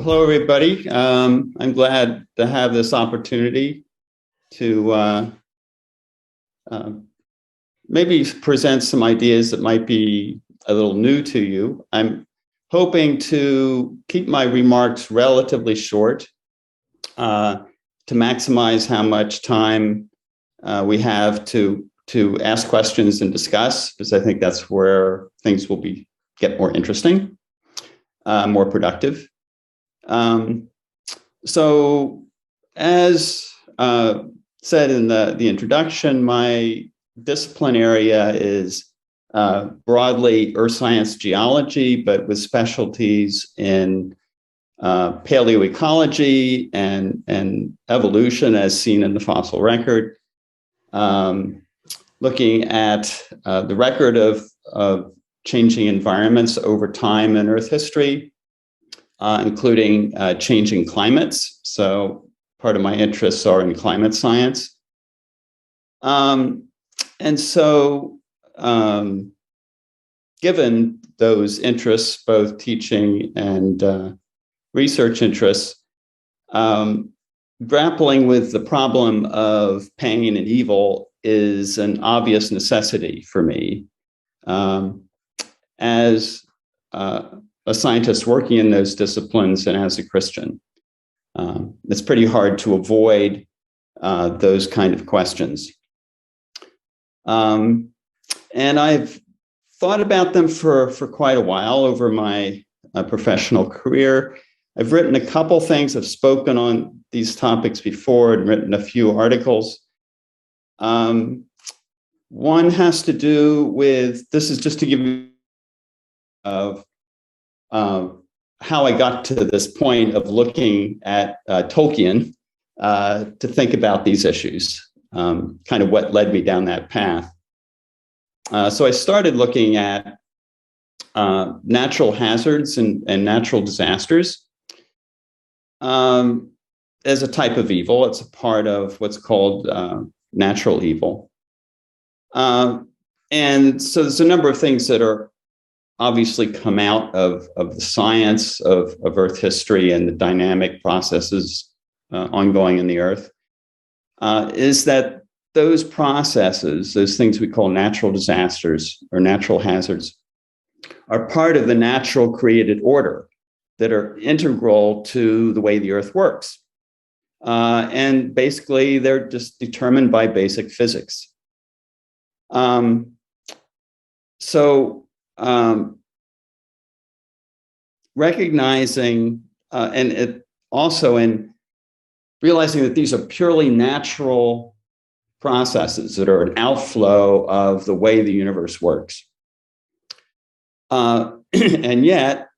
Hello, everybody. I'm glad to have this opportunity to maybe present some ideas that might be a little new to you. I'm hoping to keep my remarks relatively short to maximize how much time we have to ask questions and discuss, because I think that's where things will get more interesting, more productive. So as said in the introduction, my discipline area is broadly earth science geology, but with specialties in paleoecology and evolution as seen in the fossil record, looking at the record of changing environments over time in Earth history, including changing climates. So part of my interests are in climate science. And so given those interests, both teaching and research interests, grappling with the problem of pain and evil is an obvious necessity for me. As a scientist working in those disciplines and as a Christian, it's pretty hard to avoid those kind of questions. And I've thought about them for quite a while over my professional career. I've written a couple things. I've spoken on these topics before and written a few articles. One has to do with, this is just to give you of how I got to this point of looking at Tolkien to think about these issues, kind of what led me down that path. So I started looking at natural hazards and natural disasters as a type of evil. It's a part of what's called natural evil. And so there's a number of things that are obviously come out of the science of Earth history and the dynamic processes ongoing in the Earth, is that those processes, those things we call natural disasters or natural hazards, are part of the natural created order that are integral to the way the Earth works. And basically, they're just determined by basic physics. Recognizing and it also in realizing that these are purely natural processes that are an outflow of the way the universe works. And yet,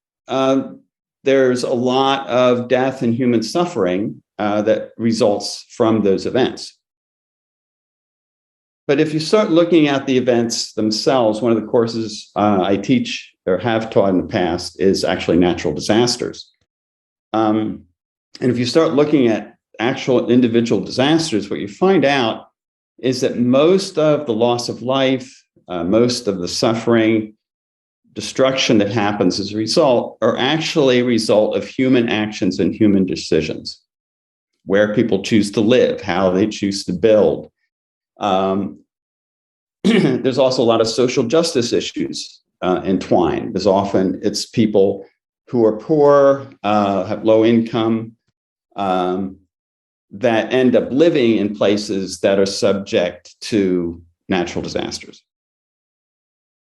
there's a lot of death and human suffering that results from those events. But if you start looking at the events themselves, one of the courses I teach or have taught in the past is actually natural disasters. And if you start looking at actual individual disasters, what you find out is that most of the loss of life, most of the suffering, destruction that happens as a result are actually a result of human actions and human decisions, where people choose to live, how they choose to build. There's also a lot of social justice issues entwined. As often it's people who are poor, have low income, that end up living in places that are subject to natural disasters.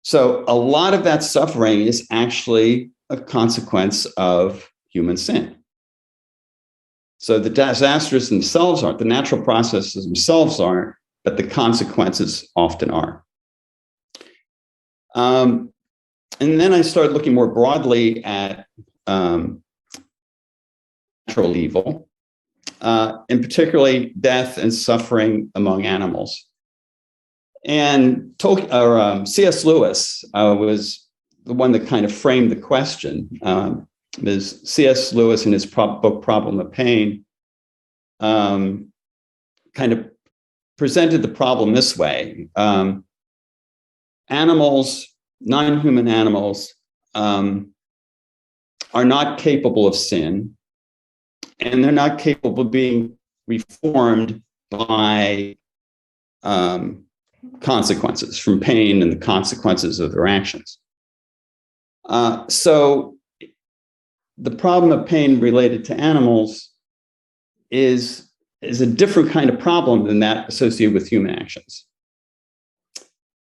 So a lot of that suffering is actually a consequence of human sin. So the disasters themselves aren't, the natural processes themselves aren't, but the consequences often are. And then I started looking more broadly at natural evil, and particularly death and suffering among animals. And C.S. Lewis was the one that kind of framed the question. C.S. Lewis in his book Problem of Pain kind of presented the problem this way. Animals, non-human animals, are not capable of sin, and they're not capable of being reformed by consequences from pain and the consequences of their actions. So the problem of pain related to animals is a different kind of problem than that associated with human actions.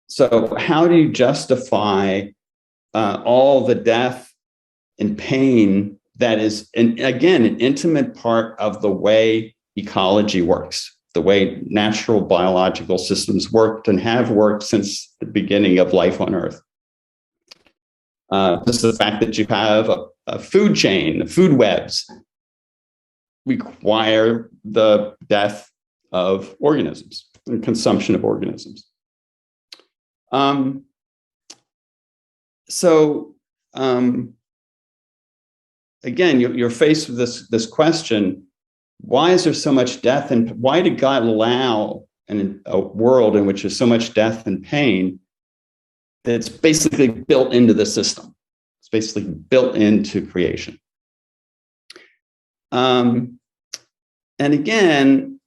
So how do you justify all the death and pain that is, and again, an intimate part of the way ecology works, the way natural biological systems worked and have worked since the beginning of life on Earth? Just the fact that you have a food chain, the food webs, require the death of organisms and consumption of organisms. Again, you're faced with this question: why is there so much death, and why did God allow a world in which there's so much death and pain that's basically built into the system? It's basically built into creation. And again,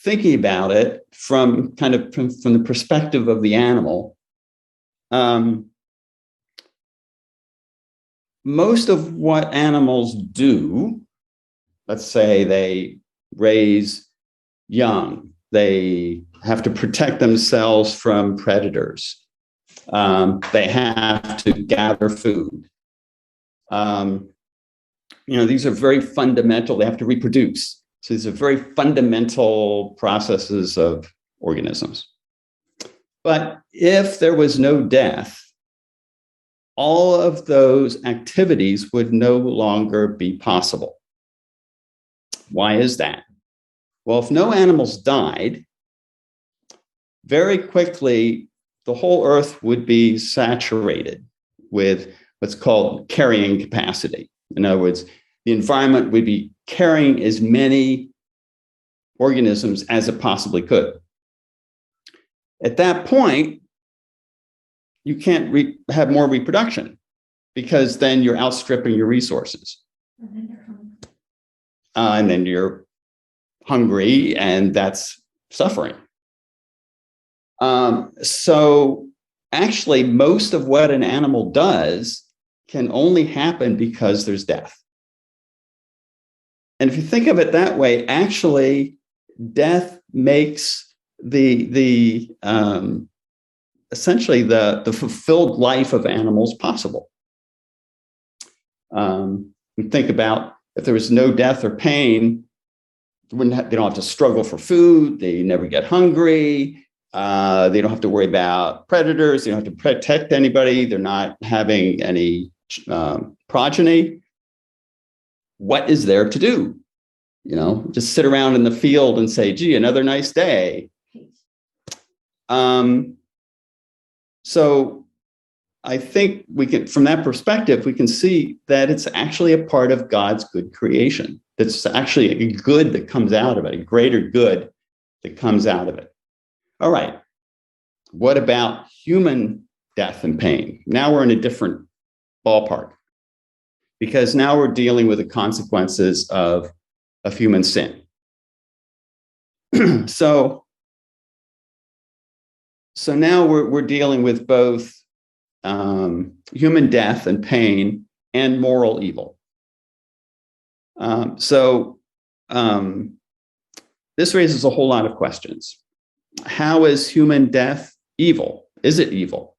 thinking about it from the perspective of the animal, most of what animals do, let's say they raise young, they have to protect themselves from predators, they have to gather food. These are very fundamental. They have to reproduce. So these are very fundamental processes of organisms. But if there was no death, all of those activities would no longer be possible. Why is that? Well, if no animals died, very quickly, the whole Earth would be saturated with what's called carrying capacity. In other words, the environment would be carrying as many organisms as it possibly could. At that point, you can't have more reproduction, because then you're outstripping your resources. And then you're hungry, and that's suffering. So actually, most of what an animal does can only happen because there's death. And if you think of it that way, actually, death makes essentially the fulfilled life of animals possible. Think about if there was no death or pain, they don't have to struggle for food. They never get hungry. They don't have to worry about predators. They don't have to protect anybody. They're not having any progeny. What is there to do? Just sit around in the field and say, gee, another nice day. So I think we can, from that perspective, we can see that it's actually a part of God's good creation. It's actually a good that comes out of it, a greater good that comes out of it. All right. What about human death and pain? Now we're in a different ballpark, because now we're dealing with the consequences of human sin. So now we're dealing with both human death and pain and moral evil. This raises a whole lot of questions. How is human death evil? Is it evil?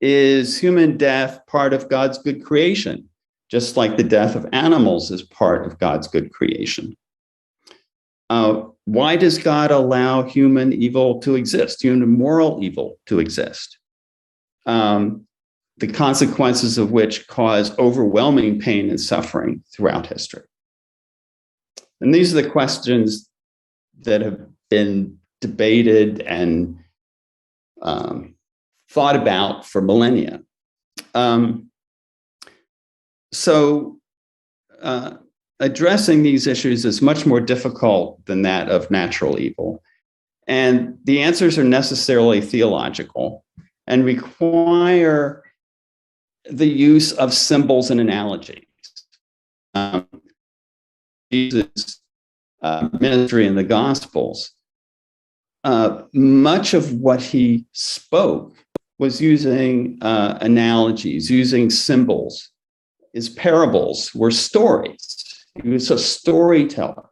Is human death part of God's good creation, just like the death of animals is part of God's good creation? Why does God allow human evil to exist, human moral evil to exist? The consequences of which cause overwhelming pain and suffering throughout history. And these are the questions that have been debated and thought about for millennia. Addressing these issues is much more difficult than that of natural evil. And the answers are necessarily theological and require the use of symbols and analogies. Jesus' ministry in the Gospels, much of what he spoke was using analogies, using symbols. His parables were stories. He was a storyteller.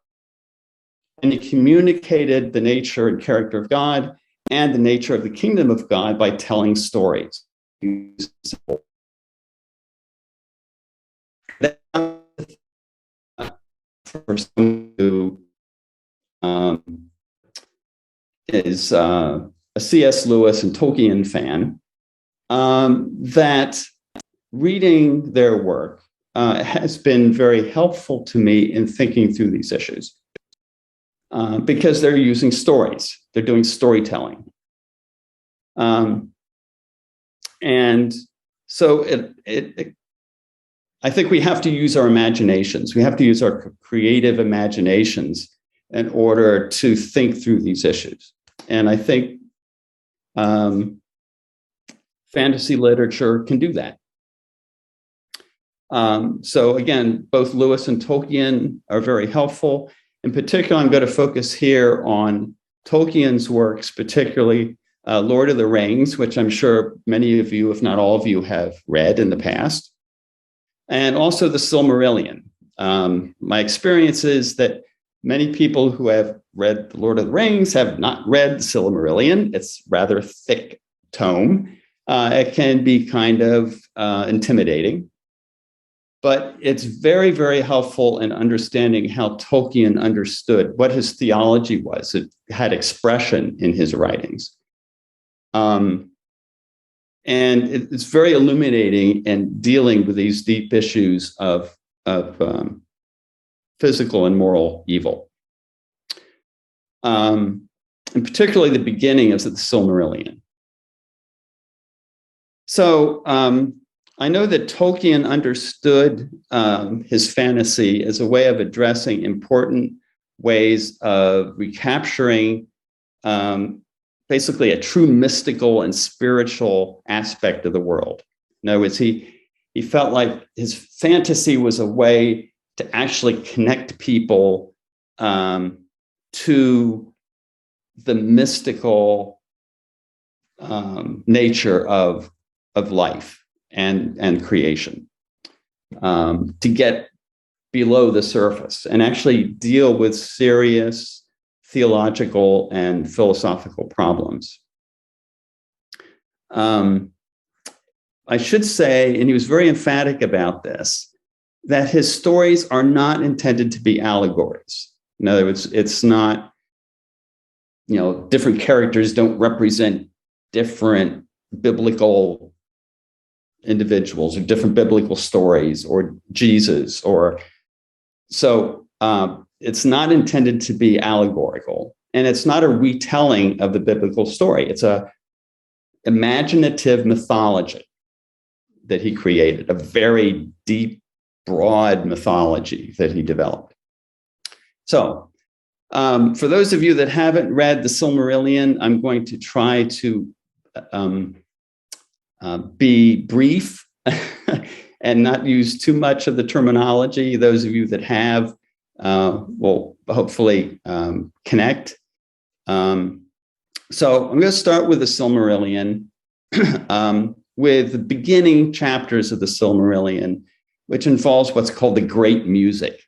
And he communicated the nature and character of God and the nature of the kingdom of God by telling stories. For someone who is a C.S. Lewis and Tolkien fan, that reading their work has been very helpful to me in thinking through these issues, because they're using stories. They're doing storytelling. And so I think we have to use our imaginations. We have to use our creative imaginations in order to think through these issues. And I think fantasy literature can do that. So again, both Lewis and Tolkien are very helpful. In particular, I'm going to focus here on Tolkien's works, particularly Lord of the Rings, which I'm sure many of you, if not all of you, have read in the past, and also the Silmarillion. My experience is that many people who have read the Lord of the Rings have not read the Silmarillion. It's rather thick tome. It can be kind of intimidating, but it's very, very helpful in understanding how Tolkien understood what his theology was. It had expression in his writings. And it's very illuminating in dealing with these deep issues of physical and moral evil. And particularly the beginning of the Silmarillion. So I know that Tolkien understood his fantasy as a way of addressing important ways of recapturing basically a true mystical and spiritual aspect of the world. In other words, he felt like his fantasy was a way to actually connect people to the mystical nature of life and creation, to get below the surface and actually deal with serious theological and philosophical problems. I should say, and he was very emphatic about this, that his stories are not intended to be allegories. In other words, it's not, different characters don't represent different biblical individuals or different biblical stories or Jesus or so. It's not intended to be allegorical, and it's not a retelling of the biblical story. It's a imaginative mythology that he created, a very deep, broad mythology that he developed. So for those of you that haven't read the Silmarillion, I'm going to try to be brief and not use too much of the terminology. Those of you that have will hopefully connect. So I'm going to start with the Silmarillion, with the beginning chapters of the Silmarillion, which involves what's called the Great Music.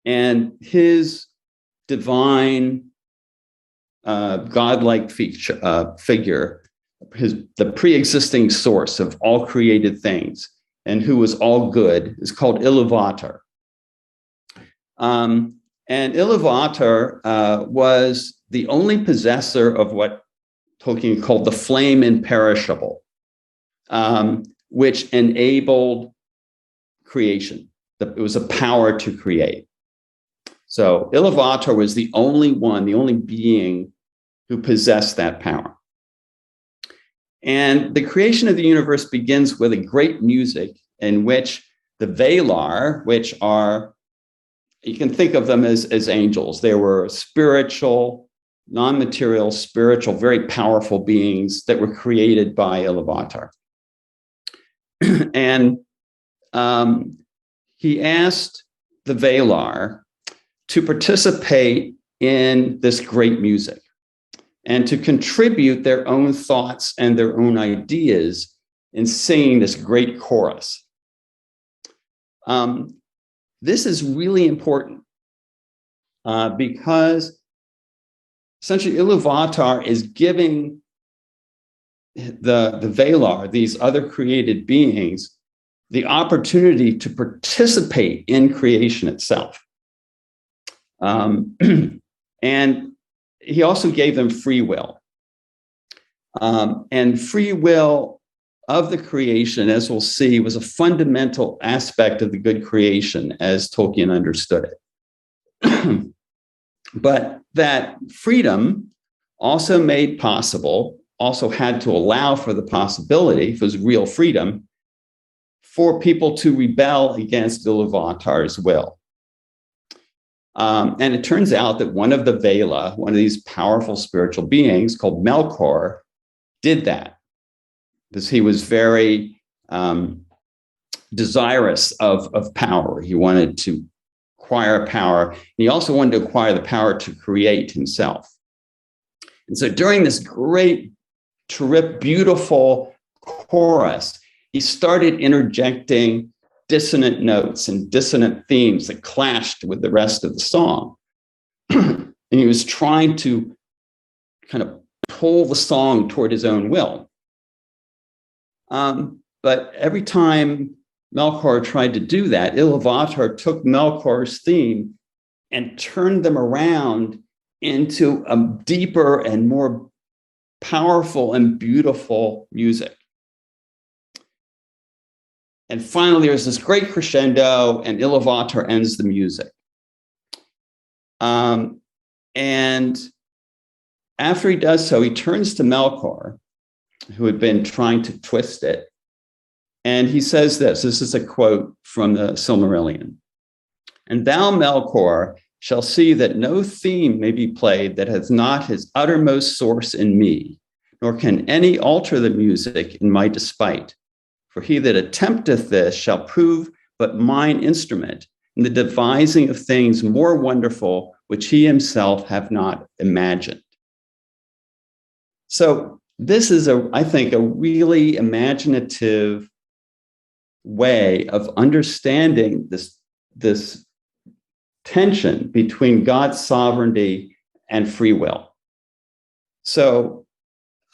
And his divine, godlike figure, the pre-existing source of all created things, and who was all good, is called Iluvatar. And Iluvatar was the only possessor of what Tolkien called the flame imperishable, which enabled creation. It was a power to create. So Iluvatar was the only being who possessed that power. And the creation of the universe begins with a great music in which the Valar, which are, you can think of them as angels. They were spiritual, non-material, spiritual, very powerful beings that were created by Iluvatar. And he asked the Valar to participate in this great music and to contribute their own thoughts and their own ideas in singing this great chorus. This is really important because essentially Iluvatar is giving the Valar, these other created beings, the opportunity to participate in creation itself. And he also gave them free will. And free will of the creation, as we'll see, was a fundamental aspect of the good creation as Tolkien understood it. But that freedom also made possible, also had to allow for the possibility, if it was real freedom, for people to rebel against Iluvatar's will. And it turns out that one of the Vela, one of these powerful spiritual beings called Melkor, did that, because he was very desirous of power. He wanted to acquire power. And he also wanted to acquire the power to create himself. And so during this great, beautiful chorus, he started interjecting dissonant notes and dissonant themes that clashed with the rest of the song. And he was trying to kind of pull the song toward his own will. But every time Melkor tried to do that, Iluvatar took Melkor's theme and turned them around into a deeper and more powerful and beautiful music. And finally, there's this great crescendo, and Iluvatar ends the music. And after he does so, he turns to Melkor, who had been trying to twist it. And he says this is a quote from the Silmarillion. "And thou, Melkor, shall see that no theme may be played that hath not his uttermost source in me, nor can any alter the music in my despite. For he that attempteth this shall prove but mine instrument in the devising of things more wonderful, which he himself have not imagined." So this is, I think, a really imaginative way of understanding this tension between God's sovereignty and free will. So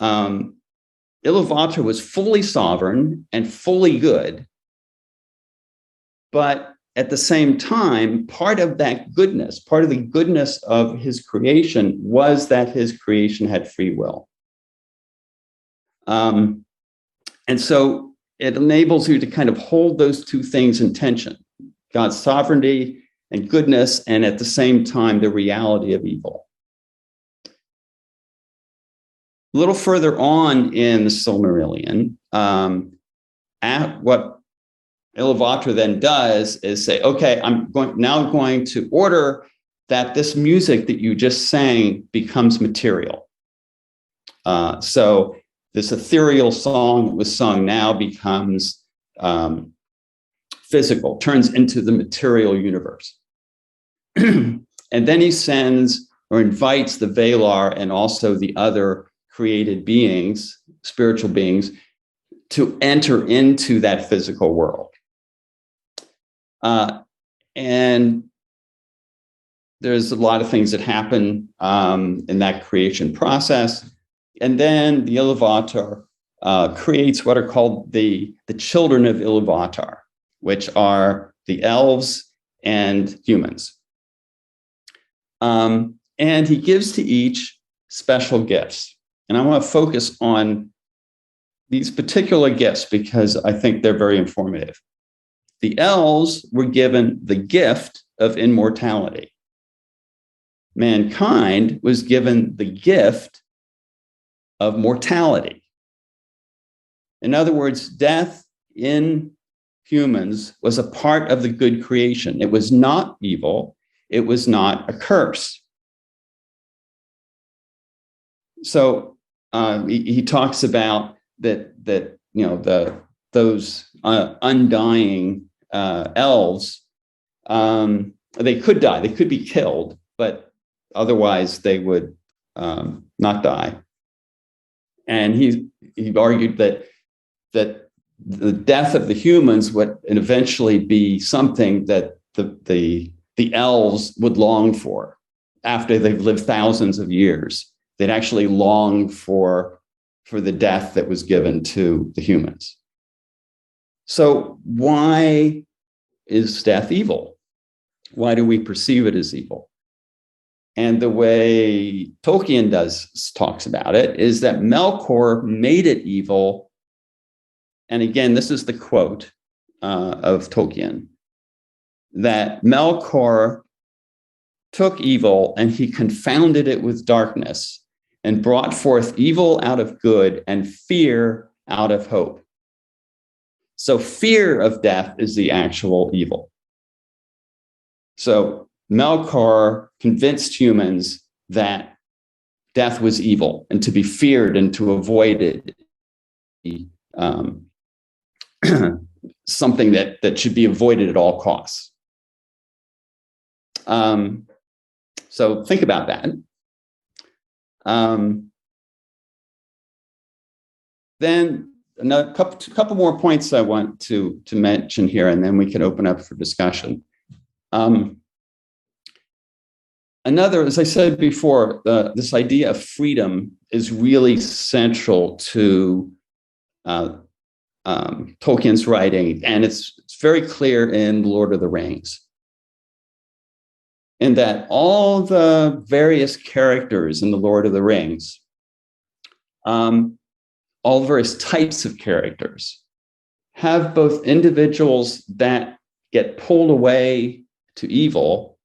Iluvatar was fully sovereign and fully good, but at the same time, part of the goodness of his creation was that his creation had free will. And so it enables you to kind of hold those two things in tension, God's sovereignty and goodness, and at the same time, the reality of evil. A little further on in the Silmarillion, what Iluvatar then does is say, okay, I'm going to order that this music that you just sang becomes material. So this ethereal song that was sung now becomes physical, turns into the material universe. And then he sends or invites the Valar and also the other created beings, spiritual beings, to enter into that physical world. And there's a lot of things that happen in that creation process. And then the Iluvatar creates what are called the children of Iluvatar, which are the elves and humans. And he gives to each special gifts. And I want to focus on these particular gifts because I think they're very informative. The elves were given the gift of immortality. Mankind was given the gift of mortality. In other words, death in humans was a part of the good creation. It was not evil. It was not a curse. So he talks about that the those undying elves, they could die, they could be killed, but otherwise they would not die. And he argued that the death of the humans would eventually be something that the elves would long for after they've lived thousands of years. They'd actually long for the death that was given to the humans. So why is death evil? Why do we perceive it as evil? And the way Tolkien talks about it is that Melkor made it evil. And again, this is the quote of Tolkien, that Melkor took evil and he confounded it with darkness and brought forth evil out of good and fear out of hope. So fear of death is the actual evil. So Melkor convinced humans that death was evil and to be feared and to avoid it, something that should be avoided at all costs. So think about that. Then a couple more points I want to mention here, and then we can open up for discussion. Another, as I said before, this idea of freedom is really central to Tolkien's writing, and it's very clear in Lord of the Rings, in that all the various characters in the Lord of the Rings, all various types of characters, have both individuals that get pulled away to evil,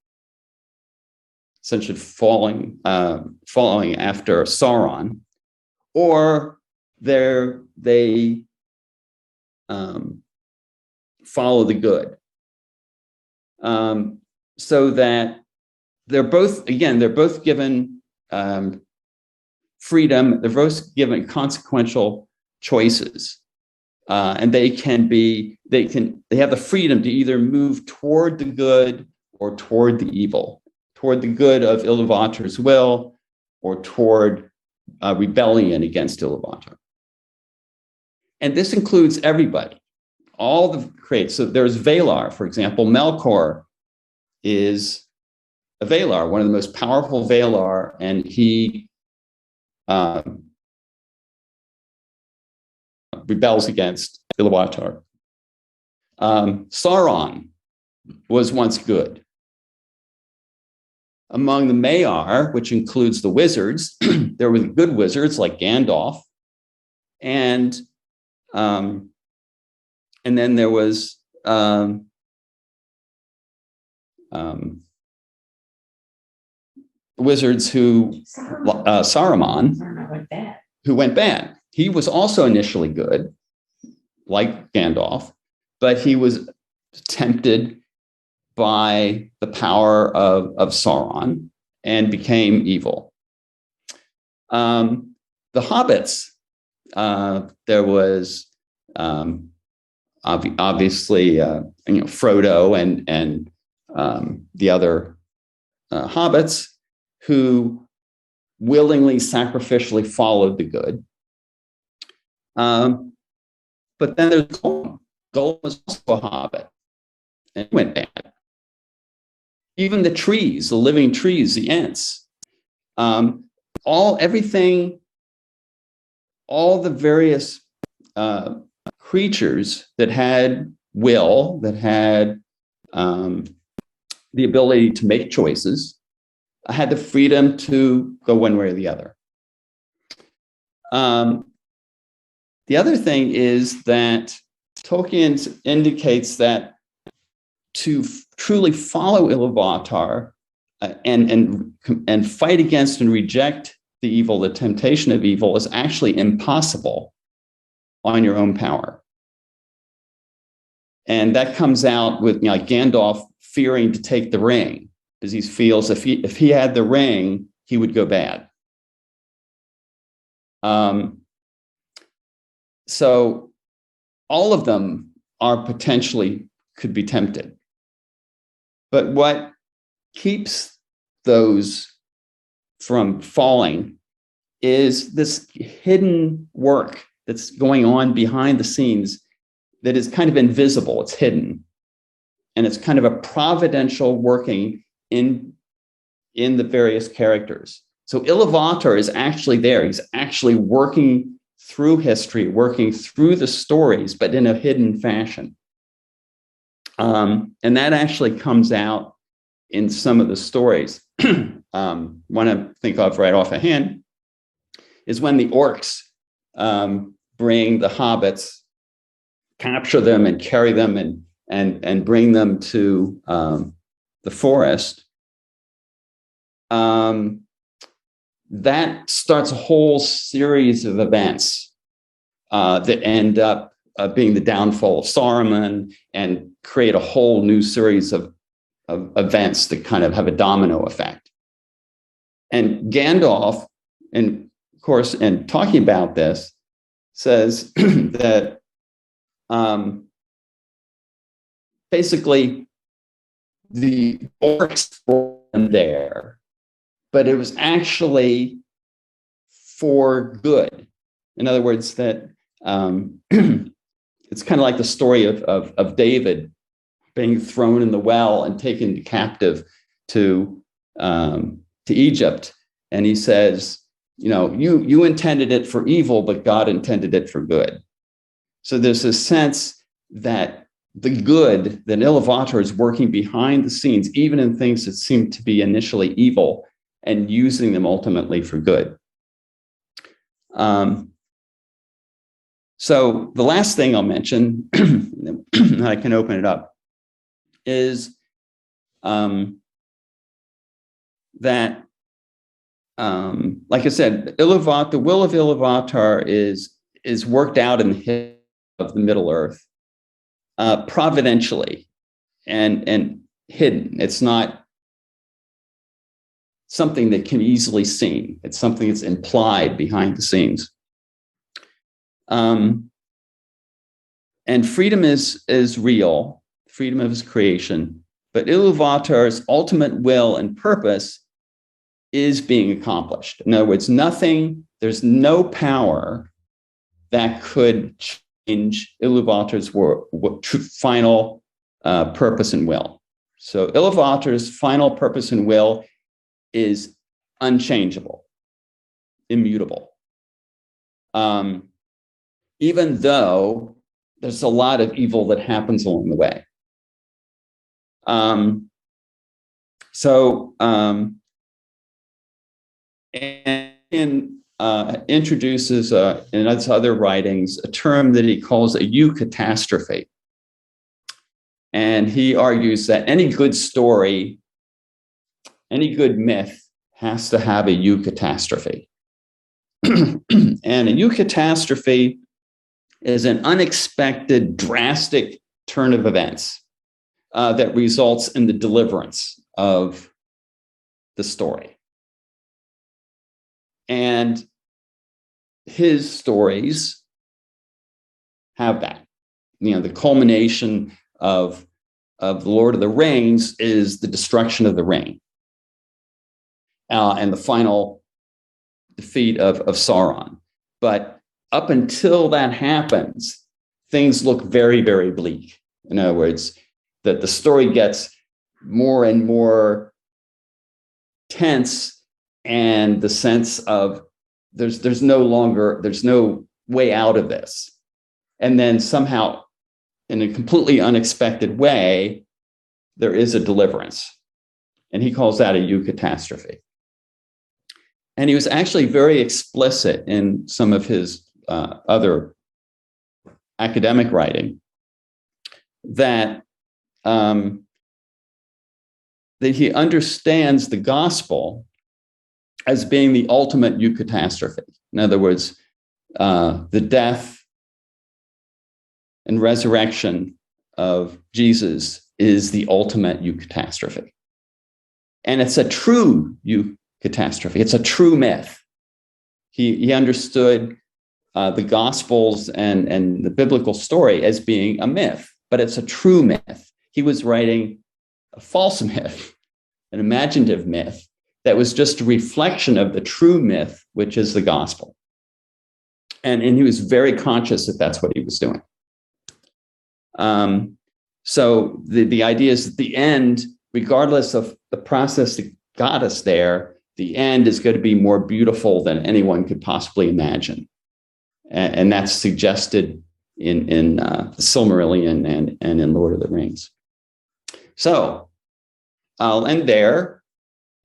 essentially following after Sauron, or they follow the good, so that they're both given freedom. They're both given consequential choices, and they have the freedom to either move toward the good or toward the evil, toward the good of Iluvatar's will or toward rebellion against Iluvatar. And this includes everybody, all the creates. So there's Valar, for example. Melkor is a Valar, one of the most powerful Valar, and he rebels against Iluvatar. Sauron was once good. Among the Maiar, which includes the wizards, there were good wizards like Gandalf, and then there was wizards who Saruman, who went bad. He was also initially good, like Gandalf, but he was tempted by the power of Sauron and became evil. The hobbits, there was obviously Frodo and the other hobbits who willingly, sacrificially followed the good. But then there's Gollum. Gollum was also a hobbit, and he went bad. Even the trees, the living trees, the Ents, all the various creatures that had will, that had the ability to make choices, had the freedom to go one way or the other. The other thing is that Tolkien indicates that to truly follow Iluvatar and fight against and reject the evil, the temptation of evil, is actually impossible on your own power. And that comes out with like Gandalf fearing to take the ring, because he feels if he had the ring, he would go bad. So all of them are potentially could be tempted. But what keeps those from falling is this hidden work that's going on behind the scenes that is kind of invisible. It's hidden. And it's kind of a providential working in the various characters. So Iluvatar is actually there. He's actually working through history, working through the stories, but in a hidden fashion. And that actually comes out in some of the stories. One I think of right off hand is when the orcs bring the hobbits, capture them and carry them and bring them to the forest. That starts a whole series of events that end up being the downfall of Saruman and create a whole new series of events that kind of have a domino effect. And Gandalf, and of course, in talking about this, says that basically the orcs were there, but it was actually for good. In other words, that it's kind of like the story of David being thrown in the well and taken captive to Egypt. And he says, you intended it for evil, but God intended it for good. So there's a sense that the good, that Iluvatar is working behind the scenes, even in things that seem to be initially evil, and using them ultimately for good. So the last thing I'll mention, I can open it up, is that, like I said, the will of Iluvatar is worked out in the history of the Middle Earth, providentially and hidden. It's not something that can easily seen. It's something that's implied behind the scenes. And freedom is real, freedom of his creation, but Iluvatar's ultimate will and purpose is being accomplished. In other words, there's no power that could change Iluvatar's final purpose and will. So Iluvatar's final purpose and will is unchangeable, immutable. Even though there's a lot of evil that happens along the way. And introduces in its other writings a term that he calls a eucatastrophe. And he argues that any good story, any good myth has to have a eucatastrophe. And a eucatastrophe is an unexpected, drastic turn of events that results in the deliverance of the story. And his stories have that. The culmination of The Lord of the Rings is the destruction of the ring and the final defeat of Sauron. But up until that happens, things look very, very bleak. In other words, that the story gets more and more tense, and the sense of there's no way out of this. And then somehow, in a completely unexpected way, there is a deliverance. And he calls that a eucatastrophe. And he was actually very explicit in some of his other academic writing that he understands the gospel as being the ultimate eucatastrophe. In other words, the death and resurrection of Jesus is the ultimate eucatastrophe. And it's a true eucatastrophe. It's a true myth. He understood the Gospels and the biblical story as being a myth, but it's a true myth. He was writing a false myth, an imaginative myth that was just a reflection of the true myth, which is the gospel. And he was very conscious that that's what he was doing. So the idea is that the end, regardless of the process that got us there, the end is going to be more beautiful than anyone could possibly imagine. And that's suggested in the Silmarillion and in Lord of the Rings. So I'll end there.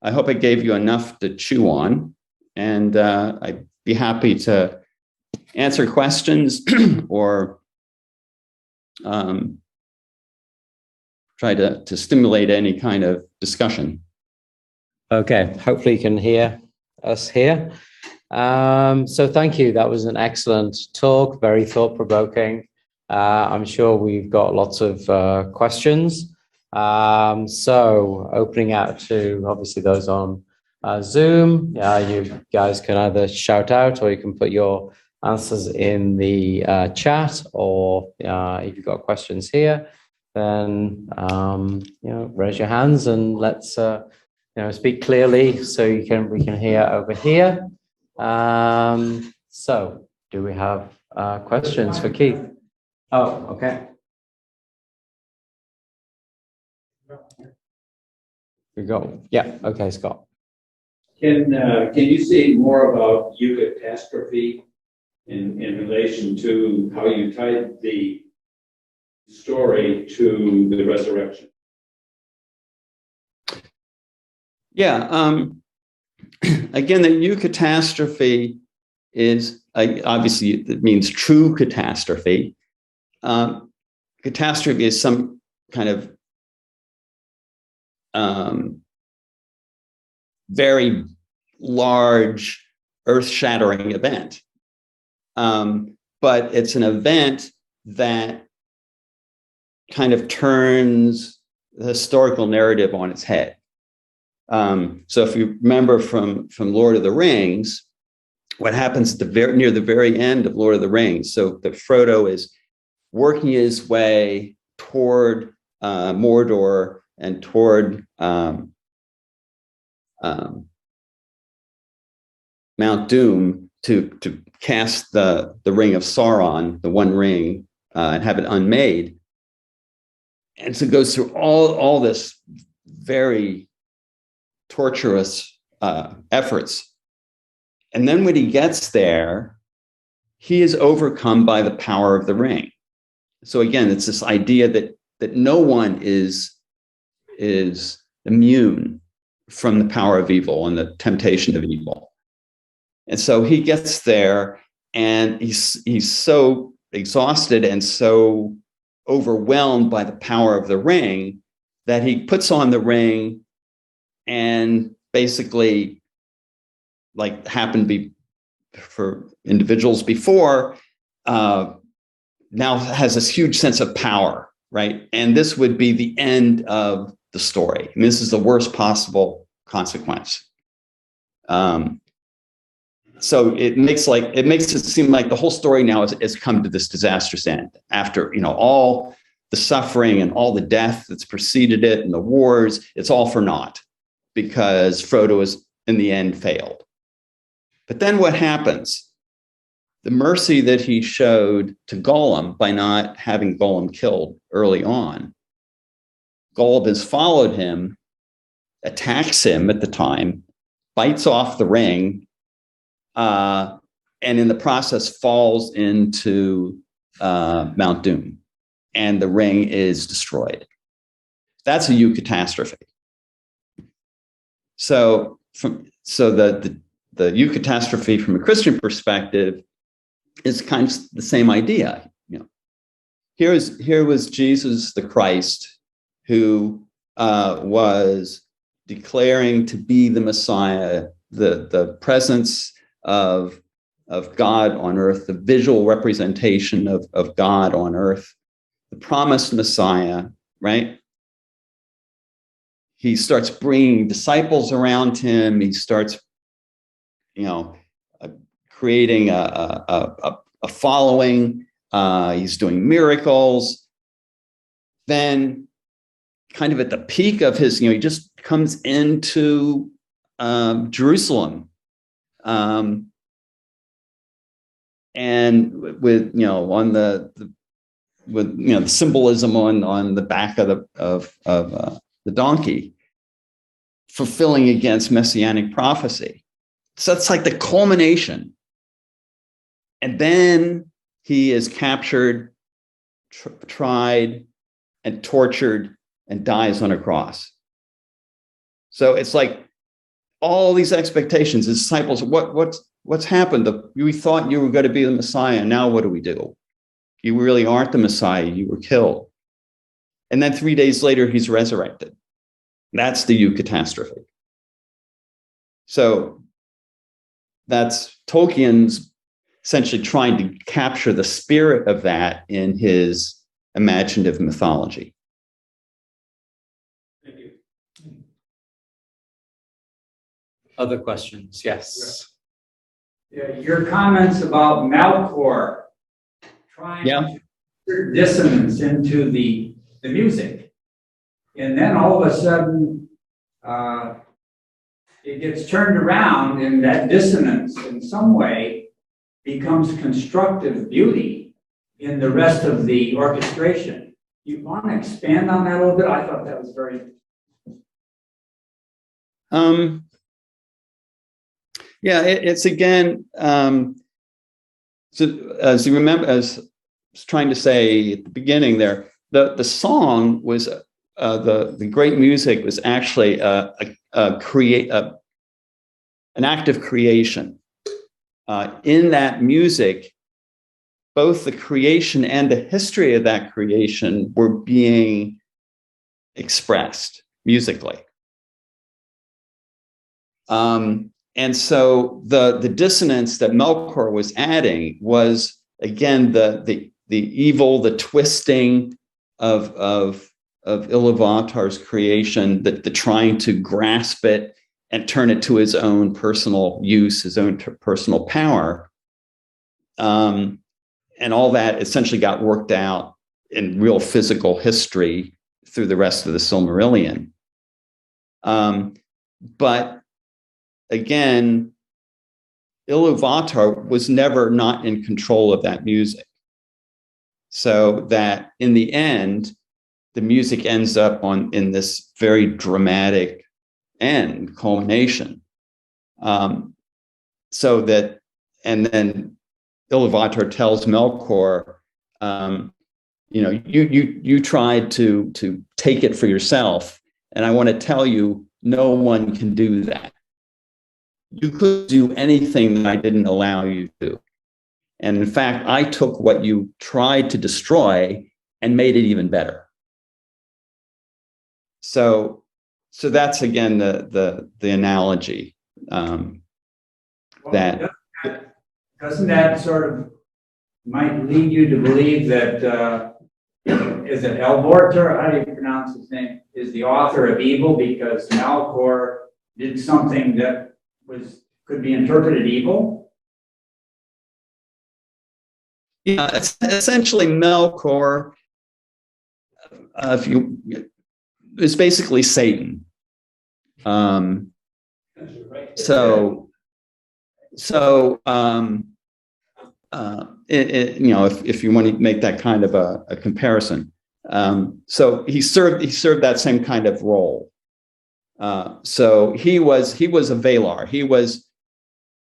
I hope I gave you enough to chew on, and I'd be happy to answer questions or try to stimulate any kind of discussion. Okay, hopefully you can hear us here. So thank you. That was an excellent talk, very thought-provoking. I'm sure we've got lots of questions. So opening out to obviously those on Zoom, you guys can either shout out or you can put your answers in the chat, or if you've got questions here, then raise your hands and let's speak clearly so we can hear over here. So do we have questions for Keith? Oh, okay. We go. Yeah. Okay, Scott. Can you say more about eucatastrophe in relation to how you tied the story to the resurrection? Yeah. Again, the eucatastrophe is obviously it means true catastrophe. Catastrophe is some kind of very large, earth-shattering event. But it's an event that kind of turns the historical narrative on its head. So if you remember from Lord of the Rings, what happens at near the very end of Lord of the Rings, so that Frodo is working his way toward Mordor and toward Mount Doom to cast the ring of Sauron, the One Ring, and have it unmade. And so it goes through all this very torturous efforts. And then when he gets there, he is overcome by the power of the ring. So again, it's this idea that no one is immune from the power of evil and the temptation of evil. And so he gets there and he's so exhausted and so overwhelmed by the power of the ring that he puts on the ring, and basically, like happened for individuals before, now has this huge sense of power, right? And this would be the end of the story. And this is the worst possible consequence. So it makes it seem like the whole story now has come to this disastrous end after, all the suffering and all the death that's preceded it and the wars. It's all for naught because Frodo is in the end failed. But then what happens? The mercy that he showed to Gollum by not having Gollum killed early on. Gollum has followed him, attacks him at the time, bites off the ring, and in the process falls into Mount Doom, and the ring is destroyed. That's a eucatastrophe. So the eucatastrophe from a Christian perspective is kind of the same idea. Here was Jesus the Christ, who was declaring to be the Messiah, the presence of God on earth, the visual representation of God on earth, the promised Messiah, right? He starts bringing disciples around him. He starts, creating a a following. He's doing miracles. Then, kind of at the peak of his, he just comes into Jerusalem, and with on the symbolism on the back of the donkey, fulfilling against messianic prophecy. So that's like the culmination. And then he is captured, tried, and tortured, and dies on a cross. So it's like all these expectations. His disciples, what's happened? We thought you were going to be the Messiah. Now what do we do? You really aren't the Messiah. You were killed. And then 3 days later, he's resurrected. That's the eucatastrophe. So that's Tolkien's essentially trying to capture the spirit of that in his imaginative mythology. Thank you. Other questions? Yes. Yeah, your comments about Melkor trying to insert dissonance into the music. And then all of a sudden, it gets turned around, and that dissonance in some way becomes constructive beauty in the rest of the orchestration. You want to expand on that a little bit? I thought that was very. Yeah, it's again, so as you remember, as I was trying to say at the beginning there, the song was, the great music was actually an act of creation. In that music, both the creation and the history of that creation were being expressed musically. And so the dissonance that Melkor was adding was, again, the evil, the twisting of Iluvatar's creation, the trying to grasp it and turn it to his own personal use, his own personal power. And all that essentially got worked out in real physical history through the rest of the Silmarillion. But again, Iluvatar was never not in control of that music. So that in the end, the music ends up in this very dramatic end, culmination. So that, and then Iluvatar tells Melkor, you tried to take it for yourself, and I want to tell you, no one can do that. You could do anything that I didn't allow you to. And in fact, I took what you tried to destroy and made it even better. So that's again the analogy that doesn't that sort of might lead you to believe that is it Elvorter, how do you pronounce his name, is the author of evil because Melkor did something that could be interpreted evil? Yeah, essentially Melkor, is basically Satan. If you want to make that kind of a comparison, so he served that same kind of role. So he was a Valar. He was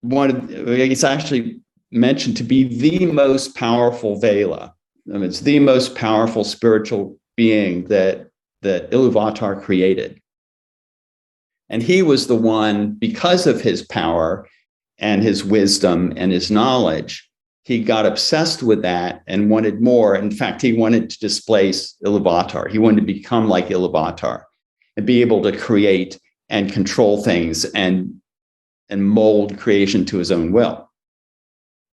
he's actually mentioned to be the most powerful Valar. I mean, it's the most powerful spiritual being that Iluvatar created. And he was the one, because of his power and his wisdom and his knowledge, he got obsessed with that and wanted more. In fact, he wanted to displace Iluvatar. He wanted to become like Iluvatar and be able to create and control things and mold creation to his own will.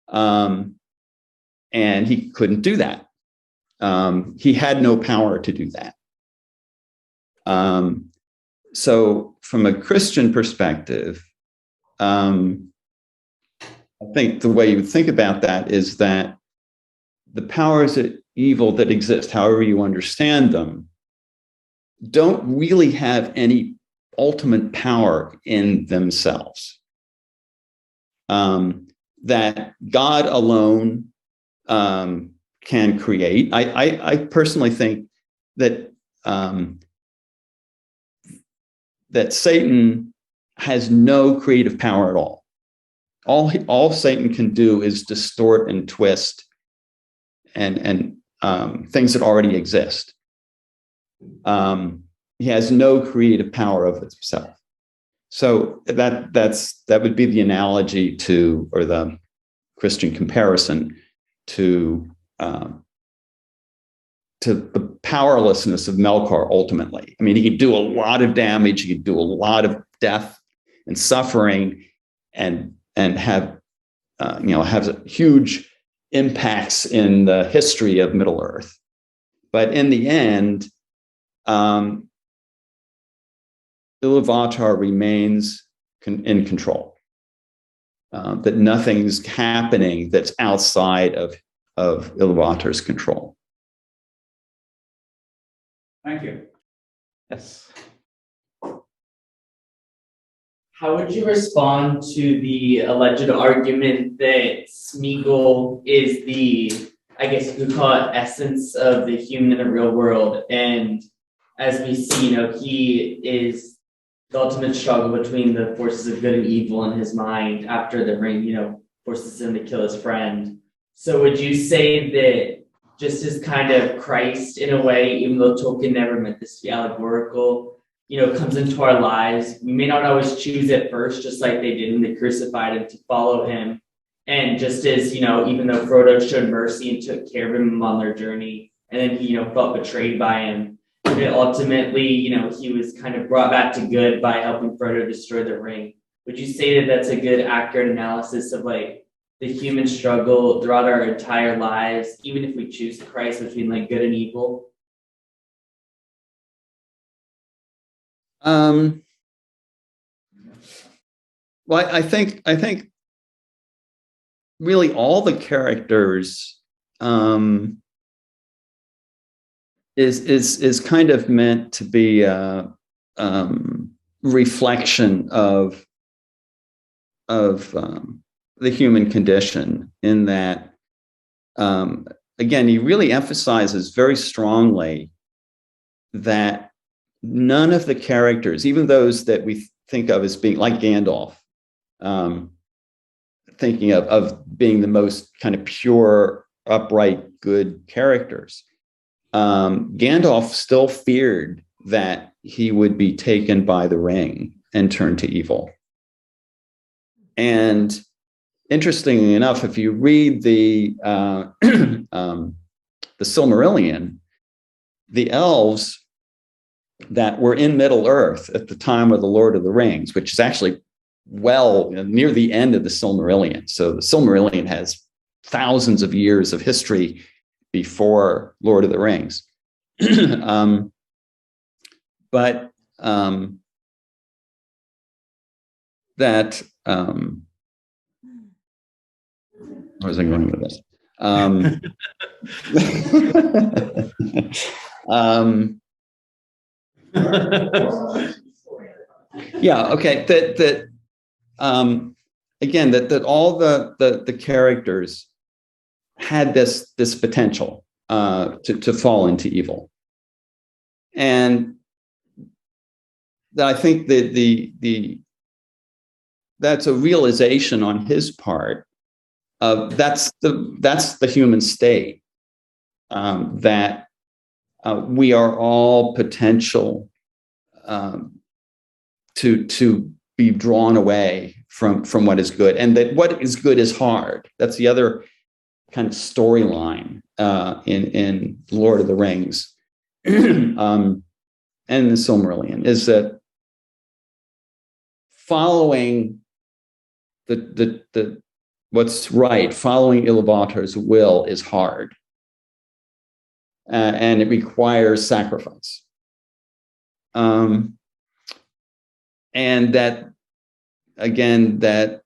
And he couldn't do that. He had no power to do that. So from a Christian perspective, I think the way you would think about that is that the powers of evil that exist, however you understand them, don't really have any ultimate power in themselves. That God alone can create. I personally think that that Satan has no creative power at all. All Satan can do is distort and twist and things that already exist. He has no creative power of himself. So that would be the analogy to, or the Christian comparison to the powerlessness of Melkor ultimately. I mean, he could do a lot of damage, he could do a lot of death and suffering, and have have huge impacts in the history of Middle Earth. But in the end, Iluvatar remains in control. That nothing's happening that's outside of Iluvatar's control. Thank you. Yes. How would you respond to the alleged argument that Smeagol is the, I guess you could call it, essence of the human in the real world? And as we see, he is the ultimate struggle between the forces of good and evil in his mind after the ring, forces him to kill his friend. So would you say that just as kind of Christ, in a way, even though Tolkien never meant this to be allegorical, comes into our lives, we may not always choose at first, just like they did when they crucified him, to follow him. And just as, even though Frodo showed mercy and took care of him on their journey, and then he, felt betrayed by him, but ultimately, he was kind of brought back to good by helping Frodo destroy the ring. Would you say that that's a good, accurate analysis of the human struggle throughout our entire lives, even if we choose Christ, between good and evil? Well, I think really all the characters is kind of meant to be a reflection of the human condition, in that again, he really emphasizes very strongly that none of the characters, even those that we think of as being like Gandalf, thinking of being the most kind of pure, upright, good characters, Gandalf still feared that he would be taken by the ring and turned to evil. And interestingly enough, if you read the Silmarillion, the elves that were in Middle Earth at the time of the Lord of the Rings, which is actually near the end of the Silmarillion. So the Silmarillion has thousands of years of history before Lord of the Rings. But that where was I going with this? Yeah. Okay. That again, that all the characters had this potential to fall into evil, and that I think that that's a realization on his part of that's the human state, that we are all potential to be drawn away from what is good, and that what is good is hard. That's the other kind of storyline in Lord of the Rings and the Silmarillion, is that following the what's right, following Iluvatar's will is hard, and it requires sacrifice. And that, again, that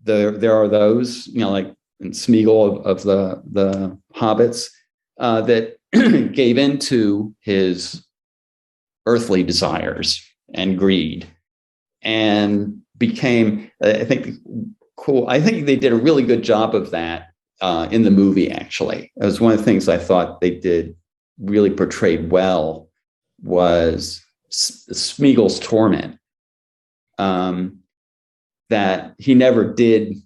there are those, like in Smeagol of the hobbits, that gave into his earthly desires and greed and became, I think, cool. I think they did a really good job of that in the movie, actually. It was one of the things I thought they did really portrayed well was Smeagol's torment. That he never did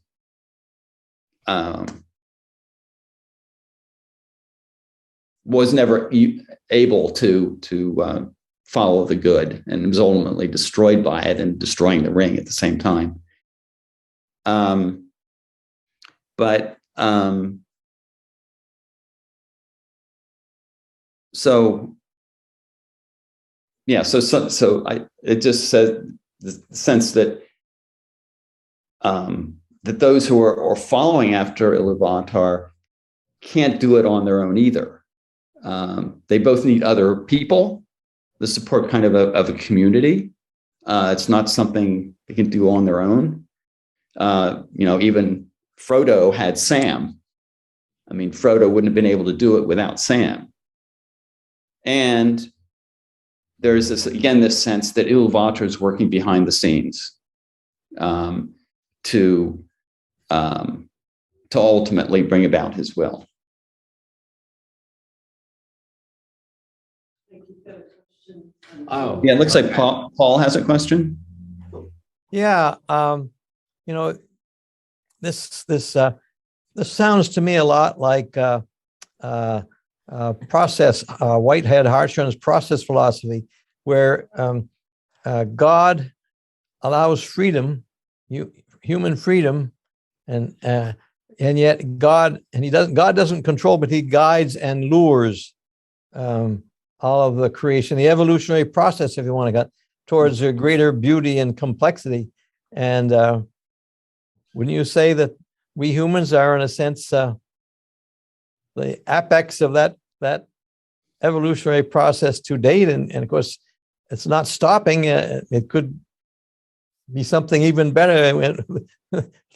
was never able to follow the good, and was ultimately destroyed by it and destroying the ring at the same time. So yeah, it just says the sense that that those who are following after Iluvatar can't do it on their own either. They both need other people, the support kind of a community. It's not something they can do on their own. Even Frodo had Sam. I mean, Frodo wouldn't have been able to do it without Sam. And there's this sense that Iluvatar is working behind the scenes to ultimately bring about his will. Oh, yeah, it looks like Paul has a question. Yeah, this sounds to me a lot like process, Whitehead Hartshorne's process philosophy, where God allows freedom, human freedom, and yet God doesn't control, but he guides and lures all of the creation, the evolutionary process, if you want to get towards a greater beauty and complexity. And wouldn't you say that we humans are, in a sense, the apex of that evolutionary process to date? And of course, it's not stopping. It could be something even better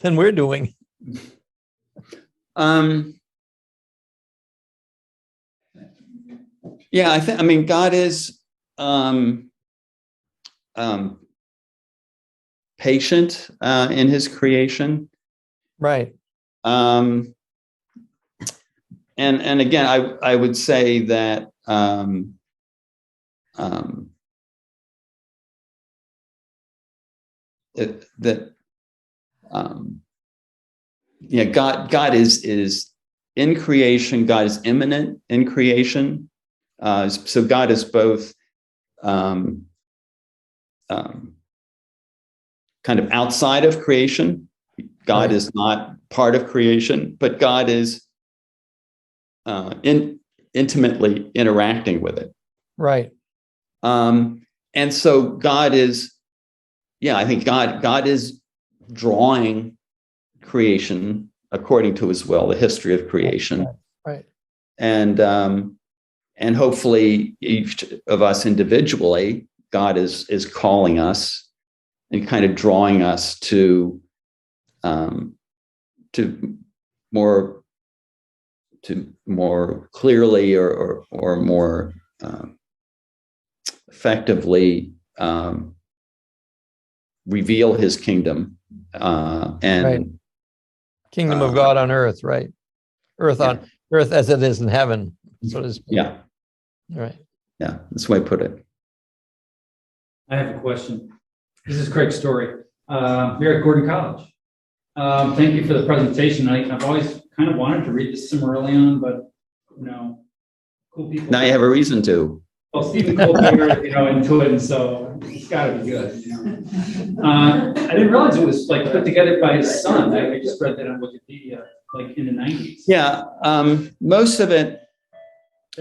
than we're doing. Yeah, I mean, God is patient in his creation. Right. And again, I would say that God is in creation. God is immanent in creation. So God is both kind of outside of creation. God is not part of creation, but God is intimately interacting with it. Right. And so God is, I think God is drawing creation according to his will, the history of creation. Right. And hopefully each of us individually, God is calling us and kind of drawing us to more clearly or more effectively reveal his kingdom and right. Kingdom of God on earth, right? Earth on earth as it is in heaven, so to speak. Yeah. Right. Yeah, that's the way I put it. I have a question. This is Craig Story. Here at Gordon College. Thank you for the presentation. I've always kind of wanted to read the Silmarillion, but cool people. Now you have a reason to. Well, Stephen Colbert, into it, and so it's got to be good. I didn't realize it was like put together by his son. I just read that on Wikipedia, like in the 90s. Yeah, most of it.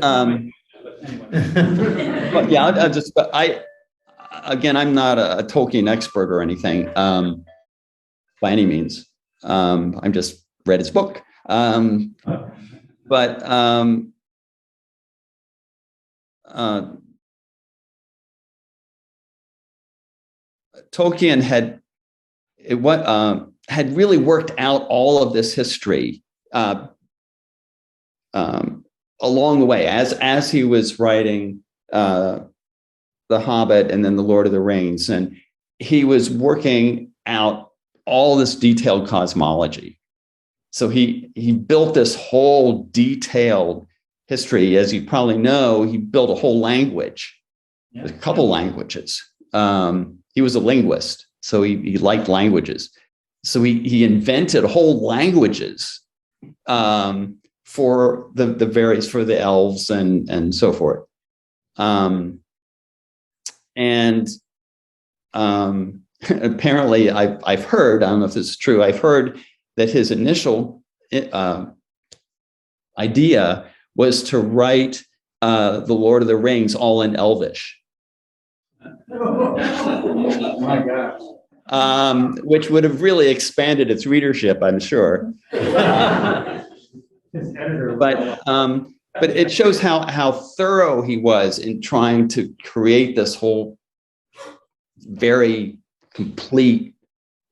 Anyway. But yeah, I'm not a Tolkien expert or anything by any means. I'm just read his book. But Tolkien had had really worked out all of this history along the way as he was writing The Hobbit and then The Lord of the Rings, and he was working out all this detailed cosmology. So he built this whole detailed history. As you probably know, he built a whole language, a couple languages. He was a linguist, so he liked languages. So he invented whole languages for the various, for the elves and so forth. Apparently, I've heard, I don't know if this is true, I've heard that his initial idea was to write The Lord of the Rings all in Elvish. Oh my gosh. Which would have really expanded its readership, I'm sure. But it shows how thorough he was in trying to create this whole very complete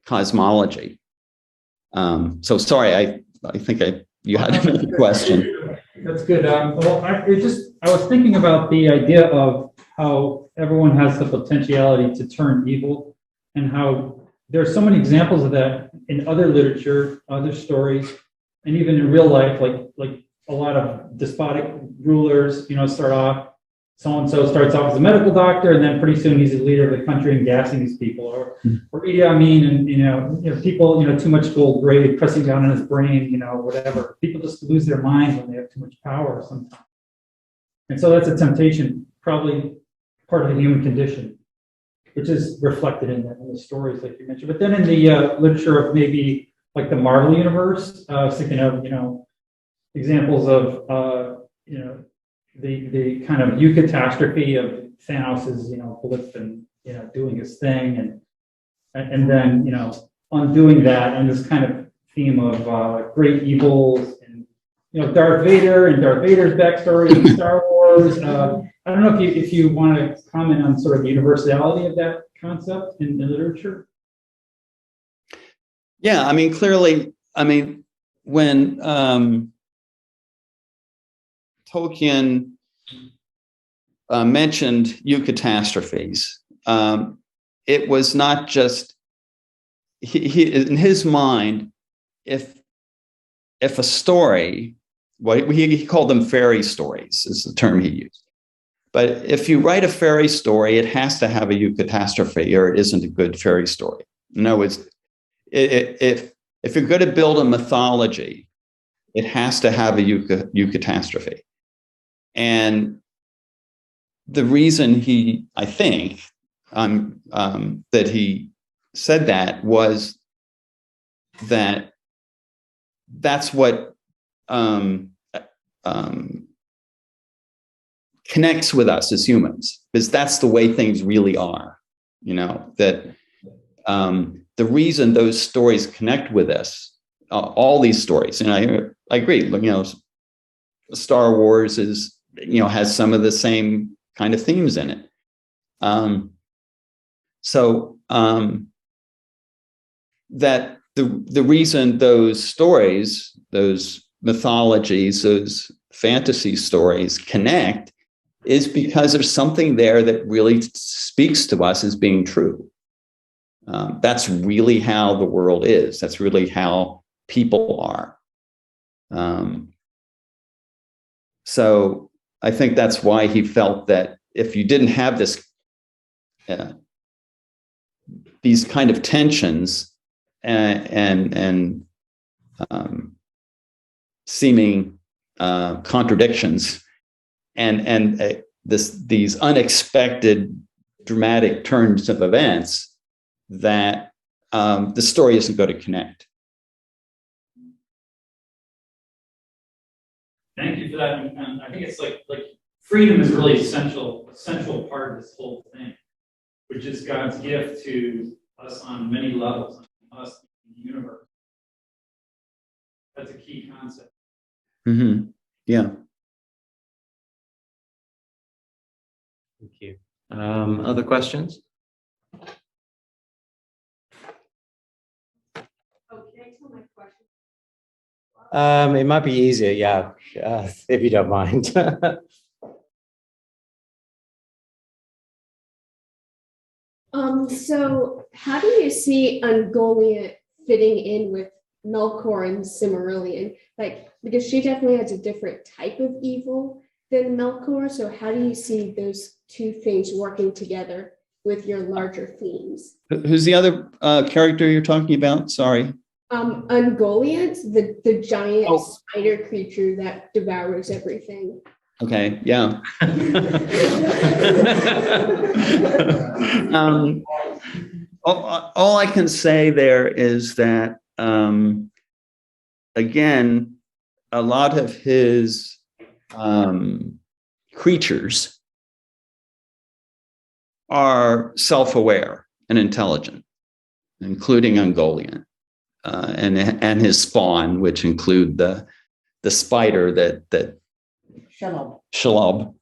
cosmology. So sorry, I think you had another question. That's good. Well, I was thinking about the idea of how everyone has the potentiality to turn evil, and how there's so many examples of that in other literature, other stories, and even in real life, like a lot of despotic rulers, start off, so-and-so starts off as a medical doctor, and then pretty soon he's the leader of the country and gassing these people, or Idi Amin, and people, too much gold braid pressing down on his brain, whatever. People just lose their minds when they have too much power sometimes. And so that's a temptation, probably part of the human condition, which is reflected in the stories like you mentioned. But then in the literature of maybe like the Marvel universe, thinking of, examples of, the kind of eucatastrophe of Thanos's, blip and, doing his thing, and then, undoing that, and this kind of theme of great evils, and, Darth Vader and Darth Vader's backstory in Star Wars. I don't know if you want to comment on sort of the universality of that concept in the literature. Yeah, I mean, clearly, when Tolkien mentioned eucatastrophes, it was not just he in his mind. If a story, what he called them fairy stories, is the term he used. But if you write a fairy story, it has to have a eucatastrophe, or it isn't a good fairy story. No, if you're going to build a mythology, it has to have a eucatastrophe. And the reason I think, that he said that was that's what connects with us as humans, because that's the way things really are. That the reason those stories connect with us, all these stories, and I agree. Star Wars is has some of the same kind of themes in it. That the reason those stories, those mythologies, those fantasy stories connect is because there's something there that really speaks to us as being true. That's really how the world is. That's really how people are. So I think that's why he felt that if you didn't have these kind of tensions and seeming contradictions and these unexpected dramatic turns of events, that the story isn't going to connect. Thank you for that. And I think it's like freedom is really essential part of this whole thing, which is God's gift to us on many levels, us in the universe. That's a key concept. Mm-hmm. Yeah. Thank you. Other questions? It might be easier, yeah, if you don't mind. So how do you see Ungoliant fitting in with Melkor and Silmarillion? Like, because she definitely has a different type of evil than Melkor. So how do you see those two things working together with your larger themes? Who's the other character you're talking about? Sorry. Ungoliant, the giant Oh. spider creature that devours everything. Okay, yeah. All I can say there is that, again, a lot of his creatures are self-aware and intelligent, including Ungoliant, and his spawn, which include the spider that Shelob,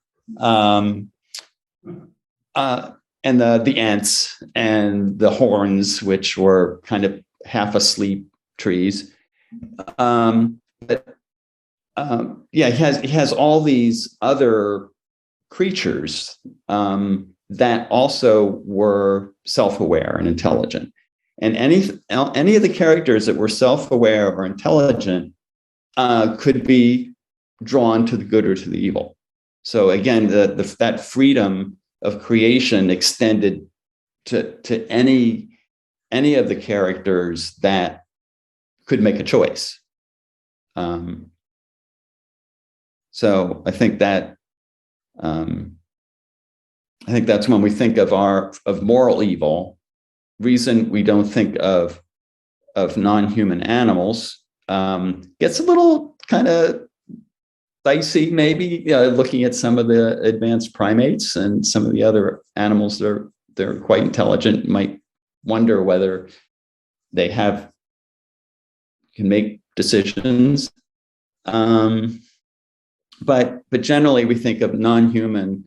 and the ants and the horns, which were kind of half asleep trees. But yeah, he has all these other creatures that also were self-aware and intelligent. And any of the characters that were self-aware or intelligent could be drawn to the good or to the evil. So again, that freedom of creation extended to any of the characters that could make a choice. So I think that that's when we think of moral evil. Reason we don't think of non-human animals gets a little kind of dicey, maybe, looking at some of the advanced primates and some of the other animals that they're quite intelligent. You might wonder whether they can make decisions. But generally, we think of non-human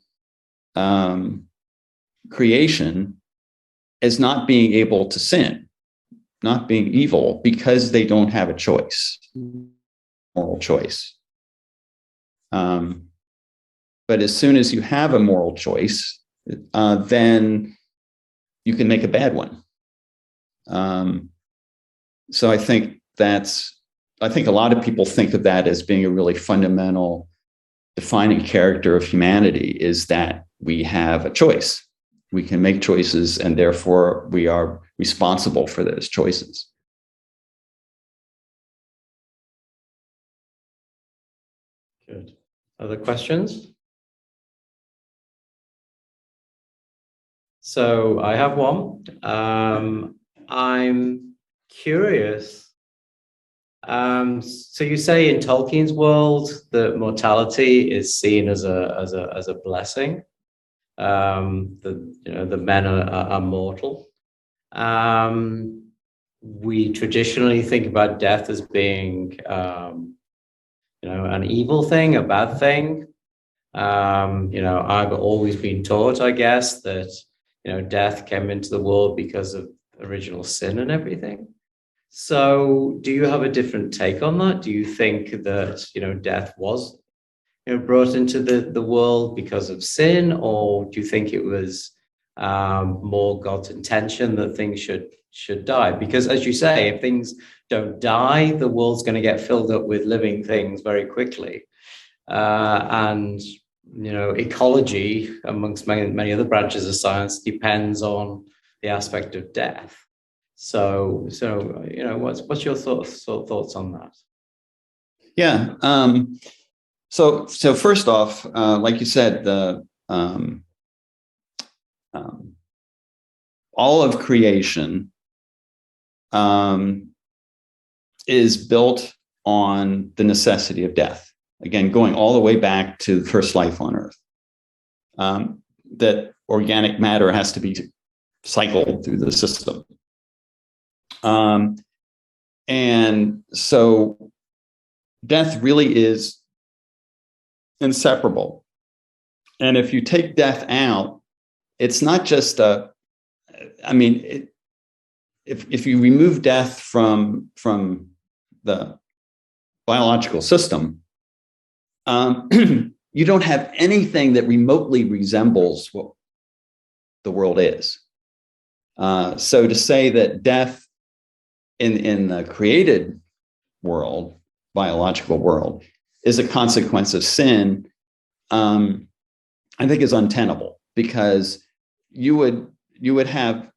creation as not being able to sin, not being evil, because they don't have a choice, moral choice. But as soon as you have a moral choice, then you can make a bad one. So I think a lot of people think of that as being a really fundamental defining character of humanity, is that we have a choice. We can make choices, and therefore we are responsible for those choices. Good. Other questions? So I have one. I'm curious. So you say in Tolkien's world that mortality is seen as a blessing. The men are mortal. We traditionally think about death as being an evil thing, a bad thing. I've always been taught, I guess, that death came into the world because of original sin and everything. So do you have a different take on that? Do you think that death was brought into the world because of sin, or do you think it was more God's intention that things should die? Because as you say, if things don't die, the world's going to get filled up with living things very quickly. And ecology, amongst many other branches of science, depends on the aspect of death. So what's your thoughts on that? Yeah. So first off, like you said, all of creation is built on the necessity of death. Again, going all the way back to the first life on Earth, that organic matter has to be cycled through the system. And so death really is inseparable. And if you take death out, it's not just if you remove death from the biological system, you don't have anything that remotely resembles what the world is. So to say that death in the created world, biological world, is a consequence of sin, I think is untenable, because you would have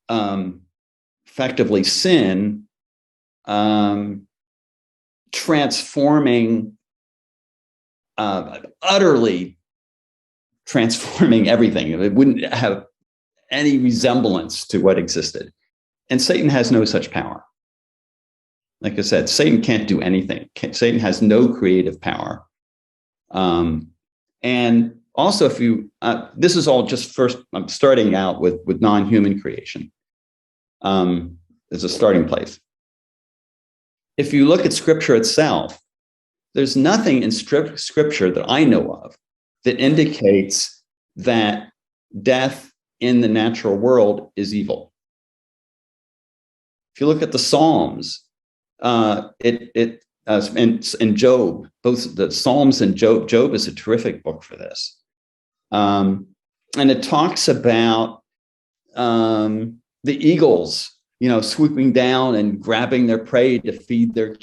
effectively sin transforming, utterly transforming everything. It wouldn't have any resemblance to what existed. And Satan has no such power. Like I said, Satan can't do anything. Satan has no creative power. And also, if you, this is all just first, I'm starting out with non-human creation as a starting place. If you look at Scripture itself, there's nothing in Scripture that I know of that indicates that death in the natural world is evil. If you look at the Psalms, and Job, both the Psalms and Job is a terrific book for this. And it talks about the eagles, swooping down and grabbing their prey to feed their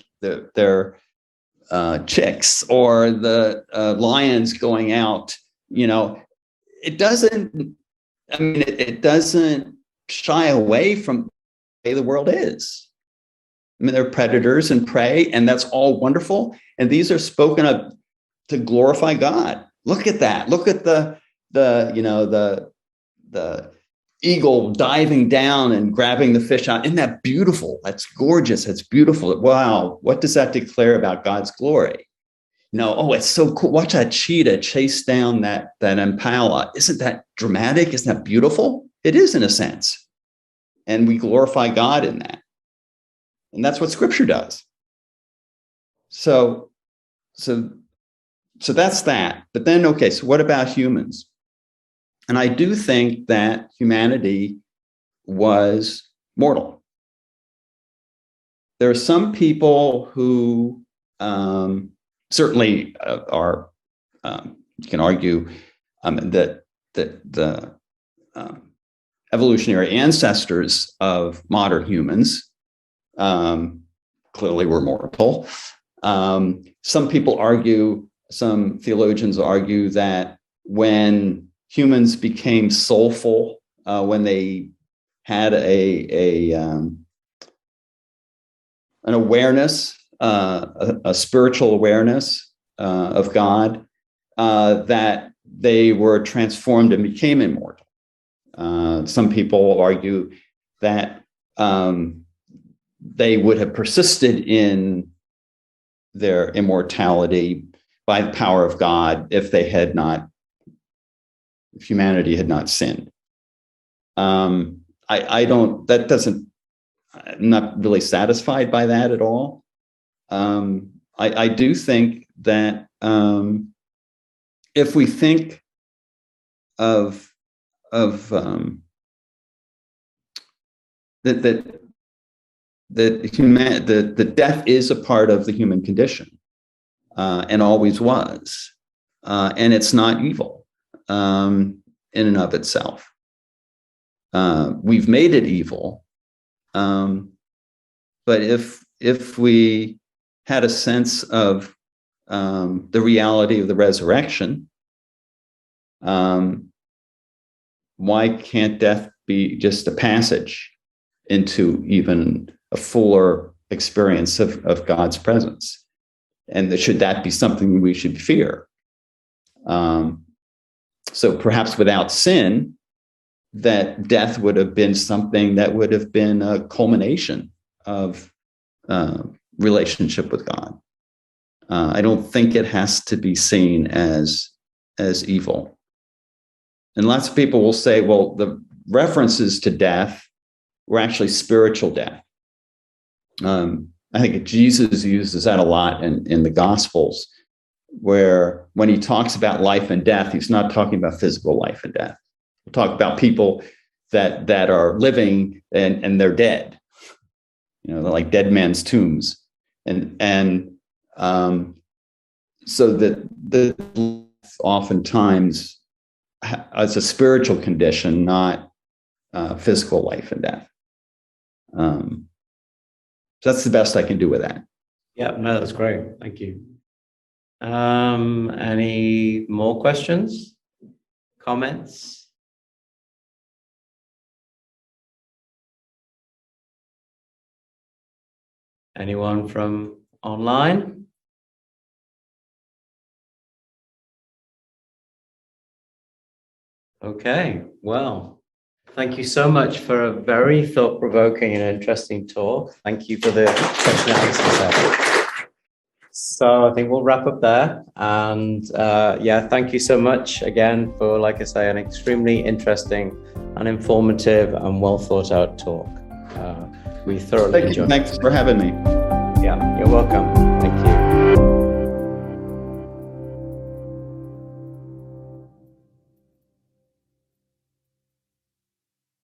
chicks, or the lions going out. It doesn't. I mean, it doesn't shy away from the way the world is. I mean, they're predators and prey, and that's all wonderful. And these are spoken of to glorify God. Look at that. Look at the eagle diving down and grabbing the fish out. Isn't that beautiful? That's gorgeous. That's beautiful. Wow. What does that declare about God's glory? It's so cool. Watch that cheetah chase down that impala. Isn't that dramatic? Isn't that beautiful? It is, in a sense. And we glorify God in that. And that's what Scripture does. So that's that. But then, okay, so what about humans? And I do think that humanity was mortal. There are some people who certainly are, you can argue that the evolutionary ancestors of modern humans clearly were mortal. Some people argue, some theologians argue that when humans became soulful, when they had an awareness, a spiritual awareness of God, that they were transformed and became immortal. Some people argue that they would have persisted in their immortality by the power of God if humanity had not sinned. I'm not really satisfied by that at all. I do think that if we think of that death is a part of the human condition, and always was, and it's not evil in and of itself. We've made it evil, but if we had a sense of the reality of the resurrection, why can't death be just a passage into even a fuller experience of God's presence? And should that be something we should fear? So perhaps without sin, that death would have been something that would have been a culmination of relationship with God. I don't think it has to be seen as evil. And lots of people will say, well, the references to death were actually spiritual death. I think Jesus uses that a lot in the Gospels, where when he talks about life and death, he's not talking about physical life and death. We'll talk about people that are living and they're dead. they're like dead man's tombs, and so that the oftentimes as a spiritual condition, not physical life and death. So that's the best I can do with that. Yeah, no, that's great. Thank you. Any more questions? Comments? Anyone from online? Okay, well, thank you so much for a very thought-provoking and interesting talk. Thank you for the question and answer session. So I think we'll wrap up there. And yeah, thank you so much again for, like I say, an extremely interesting and informative and well thought out talk. We thoroughly enjoyed it. Thanks for having me. Yeah, you're welcome.